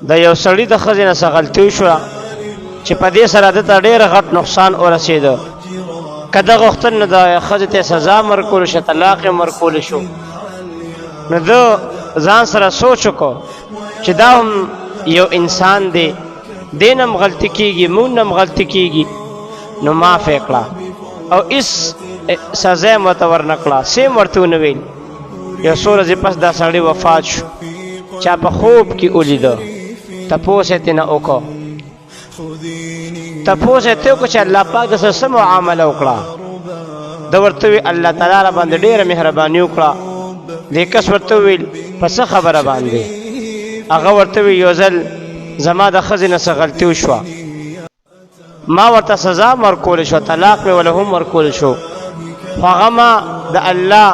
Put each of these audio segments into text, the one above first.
د یو سړي د ښځې نه څه غلطي وشوه چې په دې سره ده ته ډېر غټ نقصان ورسېده. که ده غوښتل نو د ښځې ته سزا ورکول شو، طلاق یې ورکول شو. نو ده ځان سره سوچ وکړو چې دا هم یو انسان دی، دې نه هم غلطي کېږي، مونږ نه هم غلطي کېږي، نو معاف یې کړه او هېڅ سزا یې ورته ورنه کړه، سیم ورته ونه ویل. یو څو ورځې پس دا سړی وفات شو. چا په خوب کې ولیده، تپوس یې ترېنه وکړو، تپوس یې ترې وکړو چې الله پاک د سره څه معامله وکړه. ده ورته وویل الله تعالی را باندې ډېره مهرباني وکړه. دې کس ورته وویل په څه خبره باندې؟ هغه ورته وویل یو ځل زما د ښځې نه څه غلطي وشوه، ما ورته سزا هم ورکولی شوه، طلاق مې وله هم ورکولی شو، خو هغه ما د الله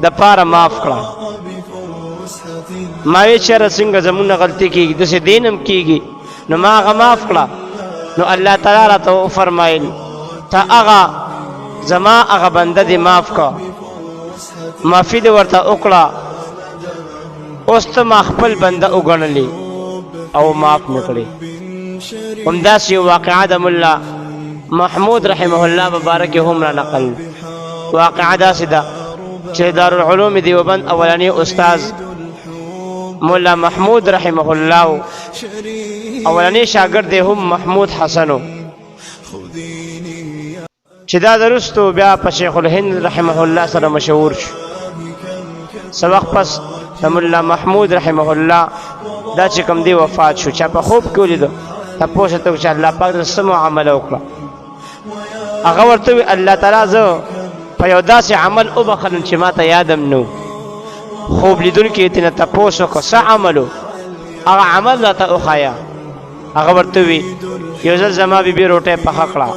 دپاره معاف کړه. ما وی چېره څنګه زمونږ نه غلطي کېږي، داسې دین هم کېږي، نو ما هغه معاف کړه. نو الله تعالی راته وفرمایل ته هغه زما هغه بنده دې معاف کړه، معافي دې ورته وکړه، اوس ته ما خپل بنده وګڼلې او معاف مې کړې. همداسې یو واقعه د ملا محمود رحمه الله مبارک هم را نقل. واقعه داسې ده چې دارالعلوم دیوبند اولنی استاذ مولا محمود رحمه الله اولنی شاگرد هم محمود حسنو، چې دا درستو بیا په شیخ الهند رحمه الله سره مشهور شو. څه وخت پس د مولا محمود رحمه الله دا چې کوم دی وفات شو. چا په خوب کې ولیده، تپوس یې وکړو چې الله پاک د څه معامله وکړه. هغه ورته وویل الله تعالی زه په یو داسې عمل وبخلم چې ما ته یادم نه و. خوب لیدونکي یې ترېنه تپوس وکړو څه عمل و؟ هغه عمل راته وښایه. هغه ورته وویل یو ځل زما بیبي روټۍ پخه کړه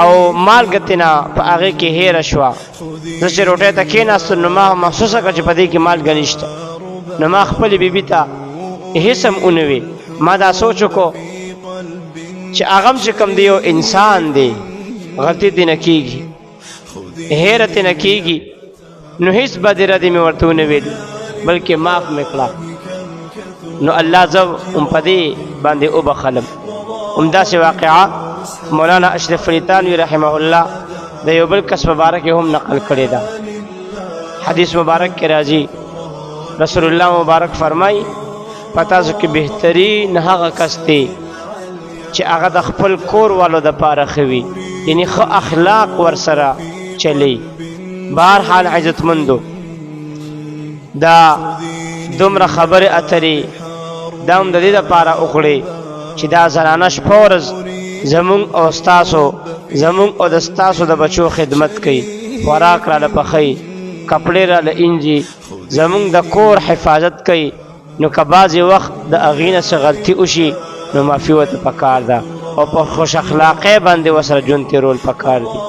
او مالګه ترېنه په هغې کې هېره شوه. زه چې روټۍ ته کېناستم نو ما محسوسه کړه چې په دې کې مالګه نشته. نو ما خپلې بیبي ته هېڅ هم ونه وی. ما دا سوچ وکړو چې هغه هم چې کوم دی یو انسان دی، غلطي ترېنه کېږي، هېره ترېنه کېږي، نو هېڅ بدې ردې مې ورته ونه ویل بلکې معاف مې کړه. نو الله زه هم په دې باندې وبخلم. همداسې واقعه مولانا اشرف علي تانوي رحمه الله د یو بل کس مبارک هم نقل کړې ده. حدیث مبارک کې راځي رسول الله مبارک فرمایي په تاسو کې بهترین هغه کس دی چې هغه د خپل کور والو دپاره ښه وي، یعنې ښه اخلاق ورسره چلی. بهرحال عزتمندو دا دومره خبرې اترې دا هم د دې دپاره وکړې چې دا زنانه شپه ورځ زمونږ او ستاسو، زمونږ او د ستاسو د بچو خدمت کوي، خوراک راله پخوي، کپړې راله انځي، زمونږ د کور حفاظت کوي. نو که بعضې وخت د هغې نه څه غلطي وشي نو معافي ورته پکار ده او په خوش اخلاقۍ باندې ورسره ژوند تېرول پکار دي.